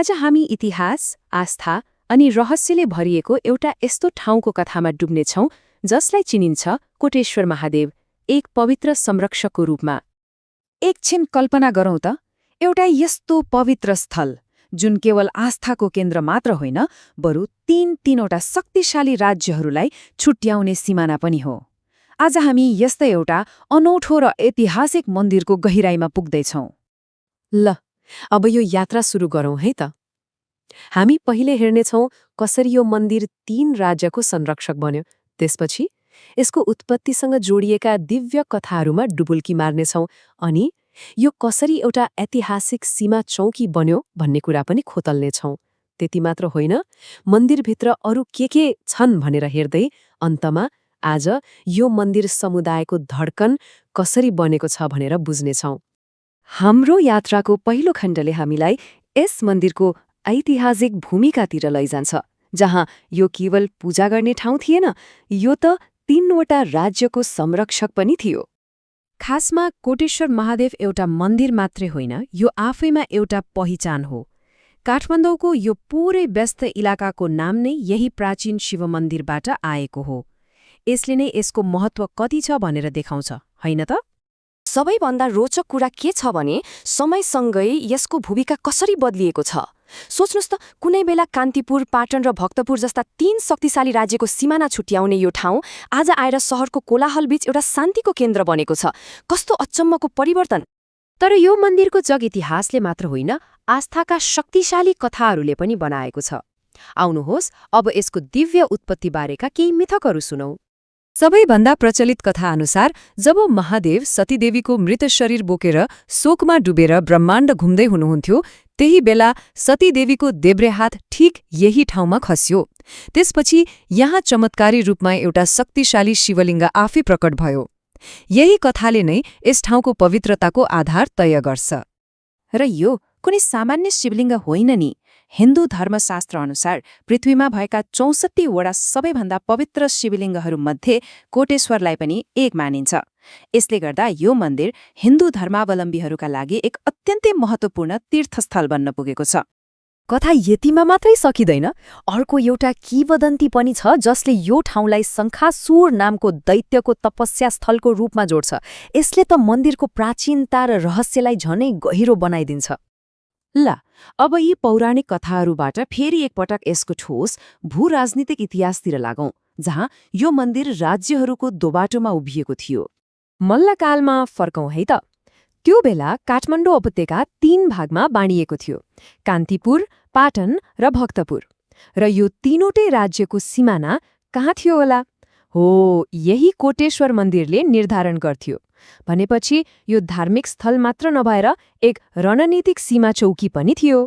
आज हामी इतिहास, आस्था अनि रहस्यले भरिएको एउटा यस्तो ठाउँको कथामा डुब्नेछौँ जसलाई चिनिन्छ कोटेश्वर महादेव, एक पवित्र संरक्षकको रूपमा। एकछिन कल्पना गरौँ त, एउटा यस्तो पवित्र स्थल जुन केवल आस्थाको केन्द्र मात्र होइन, बरु तीनवटा शक्तिशाली राज्यहरूलाई छुट्याउने सिमाना पनि हो। आज हामी यस्तै एउटा अनौठो र ऐतिहासिक मन्दिरको गहिराईमा पुग्दैछौँ। ल, अब यो यात्रा सुरु गरौँ है त। हामी पहिले हेर्नेछौँ कसरी यो मन्दिर 3 राज्यको संरक्षक बन्यो। त्यसपछि यसको उत्पत्तिसँग जोडिएका दिव्य कथाहरूमा डुबुल्की मार्नेछौँ अनि यो कसरी एउटा ऐतिहासिक सीमा चौकी बन्यो भन्ने कुरा पनि खोतल्नेछौँ। त्यति मात्र होइन, मन्दिरभित्र अरू के छन् भनेर हेर्दै अन्तमा आज यो मन्दिर समुदायको धड्कन कसरी बनेको छ भनेर बुझ्नेछौँ। हाम्रो यात्राको पहिलो खण्डले हामीलाई यस मन्दिरको ऐतिहासिक भूमिकातिर लैजान्छ, जहाँ यो केवल पूजा गर्ने ठाउँ थिएन, यो त 3वटा राज्यको संरक्षक पनि थियो। खासमा कोटेश्वर महादेव एउटा मन्दिर मात्रै होइन, यो आफैमा एउटा पहिचान हो। काठमाडौँको यो पुरै व्यस्त इलाकाको नाम नै यही प्राचीन शिव मन्दिरबाट आएको हो। यसले नै यसको महत्त्व कति छ भनेर देखाउँछ, होइन त? सबैभन्दा रोचक कुरा के छ भने समयसँगै यसको भूमिका कसरी बदलिएको छ। सोच्नुस् त, कुनै बेला कान्तिपुर, पाटन र भक्तपुर जस्ता 3 शक्तिशाली राज्यको सिमाना छुट्याउने यो ठाउँ आज आएर सहरको कोलाहलबीच एउटा शान्तिको केन्द्र बनेको छ। कस्तो अचम्मको परिवर्तन! तर यो मन्दिरको जग इतिहासले मात्र होइन, आस्थाका शक्तिशाली कथाहरूले पनि बनाएको छ। आउनुहोस् अब यसको दिव्य उत्पत्तिबारेका केही मिथकहरू सुनौं। सबैभन्दा प्रचलित कथाअनुसार जब महादेव सतीदेवीको मृत शरीर बोकेर शोकमा डुबेर ब्रह्माण्ड घुम्दै हुनुहुन्थ्यो, त्यही बेला सतीदेवीको देब्रे हात ठिक यही ठाउँमा खस्यो। त्यसपछि यहाँ चमत्कारी रूपमा एउटा शक्तिशाली शिवलिङ्ग आफै प्रकट भयो। यही कथाले नै यस ठाउँको पवित्रताको आधार तय गर्छ। र यो कुनै सामान्य शिवलिङ्ग होइन नि। हिन्दू धर्मशास्त्र अनुसार पृथ्वीमा भएका 64वटा सबैभन्दा पवित्र शिवलिङ्गहरूमध्ये कोटेश्वरलाई पनि एक मानिन्छ। यसले गर्दा यो मन्दिर हिन्दू धर्मावलम्बीहरूका लागि एक अत्यन्तै महत्त्वपूर्ण तीर्थस्थल बन्न पुगेको छ। कथा यतिमा मात्रै सकिँदैन, अर्को एउटा किंवदन्ती पनि छ जसले यो ठाउँलाई शङ्खासुर नामको दैत्यको तपस्या स्थलको रूपमा जोड्छ। यसले त मन्दिरको प्राचीनता र रहस्यलाई झनै गहिरो बनाइदिन्छ। ल, अब यी पौराणिक कथाहरूबाट फेरि एकपटक यसको ठोस भू-राजनीतिक इतिहासतिर लागौं, जहाँ यो मन्दिर राज्यहरूको दोबाटोमा उभिएको थियो। मल्लकालमा फर्कौं है त। त्यो बेला काठमाडौँ उपत्यका 3 भागमा बाँडिएको थियो, कान्तिपुर, पाटन र भक्तपुर। र यो तीनवटै राज्यको सिमाना कहाँ थियो होला? हो, यही कोटेश्वर मन्दिरले निर्धारण गर्थ्यो। भनेपछि यो धार्मिक स्थल मात्र नभएर एक रणनीतिक सीमा चौकी पनि थियो।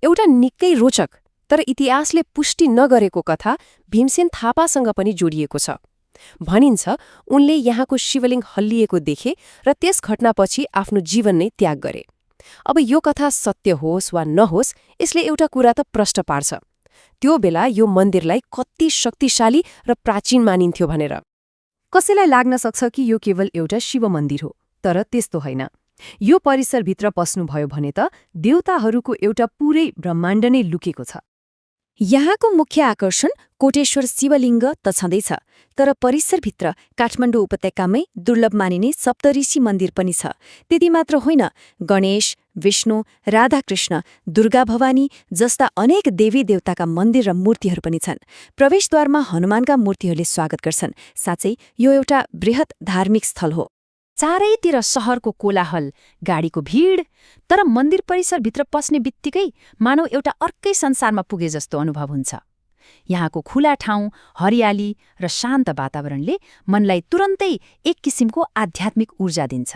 एउटा निकै रोचक तर इतिहासले पुष्टि नगरेको कथा भीमसेन थापासँग पनि जोडिएको छ। भनिन्छ उनले यहाँको शिवलिङ्ग हल्लिएको देखे र त्यस घटनापछि आफ्नो जीवन नै त्याग गरे। अब यो कथा सत्य होस् वा नहोस्, यसले एउटा कुरा त प्रश्न पार्छ। त्यो बेला यो मन्दिरलाई कति शक्तिशाली र प्राचीन मानिन्थ्यो भनेर। कसैलाई लाग्न सक्छ कि यो केवल एउटा शिव मन्दिर हो, तर त्यस्तो होइन। यो परिसरभित्र पस्नुभयो भने त देवताहरूको एउटा पुरै ब्रह्माण्ड नै लुकेको छ। यहाँको मुख्य आकर्षण कोटेश्वर शिवलिङ्ग त छँदैछ, तर परिसरभित्र काठमाडौँ उपत्यकामै दुर्लभ मानिने सप्तऋषि मन्दिर पनि छ। त्यति मात्र होइन, गणेश, विष्णु, राधाकृष्ण, दुर्गा भवानी जस्ता अनेक देवी देवताका मन्दिर र मूर्तिहरू पनि छन्। प्रवेशद्वारमा हनुमानका मूर्तिहरूले स्वागत गर्छन्। साँच्चै यो एउटा बृहत धार्मिक स्थल हो। चारैतिर सहरको कोलाहल, गाडीको भिड, तर मन्दिर परिसरभित्र पस्ने बित्तिकै मानव एउटा अर्कै संसारमा पुगे जस्तो अनुभव हुन्छ। यहाँको खुला ठाउँ, हरियाली र शान्त वातावरणले मनलाई तुरन्तै एक किसिमको आध्यात्मिक ऊर्जा दिन्छ।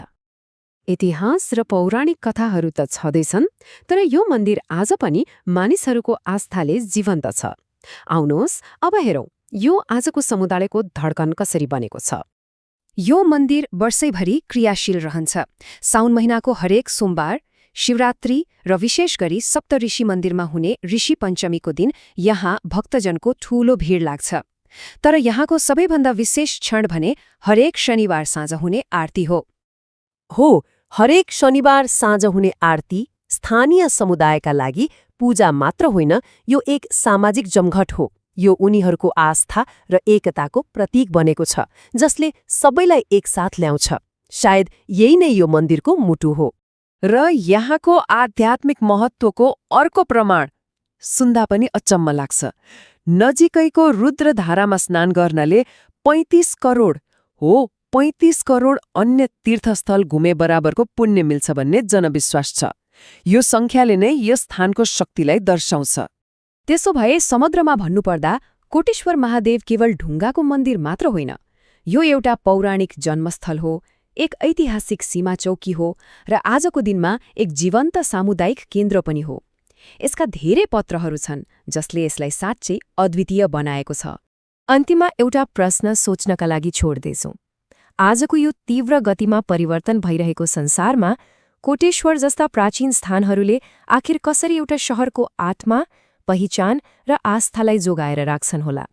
इतिहास र पौराणिक कथाहरू त छँदैछन्, तर यो मन्दिर आज पनि मानिसहरूको आस्थाले जीवन्त छ। आउनुहोस् अब हेरौँ यो आजको समुदायको धड्कन कसरी बनेको छ। यो मन्दिर वर्षैभरि क्रियाशील रहन्छ। साउन महिनाको हरेक सोमबार, शिवरात्रि र विशेष गरी सप्तऋषि मन्दिरमा हुने ऋषि पञ्चमीको दिन यहाँ भक्तजनको ठूलो भिड लाग्छ। तर यहाँको सबैभन्दा विशेष क्षण भने हरेक शनिबार साँझ हुने आरती हो। हरेक शनिबार साँझ हुने आरती स्थानीय समुदायका लागि पूजा मात्र होइन, यो एक सामाजिक जमघट हो। यो उनीहरूको आस्था र एकताको प्रतीक बनेको छ, जसले सबैलाई एकसाथ ल्याउँछ। सायद यही नै यो मन्दिरको मुटु हो। र यहाँको आध्यात्मिक महत्त्वको अर्को प्रमाण सुन्दा पनि अचम्म लाग्छ। नजिकैको रुद्रधारामा स्नान गर्नाले 35 करोड अन्य तीर्थस्थल घुमे बराबरको पुण्य मिल्छ भन्ने जनविश्वास छ। यो सङ्ख्याले नै यस स्थानको शक्तिलाई दर्शाउँछ। त्यसो भए समुद्रमा भन्नुपर्दा कोटेश्वर महादेव केवल ढुङ्गाको मन्दिर मात्र होइन, यो एउटा पौराणिक जन्मस्थल हो, एक ऐतिहासिक सीमा चौकी हो र आजको दिनमा एक जीवन्त सामुदायिक केन्द्र पनि हो। यसका धेरै पत्रहरू छन् जसले यसलाई साँच्चै अद्वितीय बनाएको छ। अन्तिममा एउटा प्रश्न सोच्नका लागि छोड्दैछौँ। आजको यो तीव्र गतिमा परिवर्तन भइरहेको संसारमा कोटेश्वर जस्ता प्राचीन स्थानहरूले आखिर कसरी एउटा शहरको आत्मा, पहिचान र आस्थालाई जोगाएर राख्छन् होला?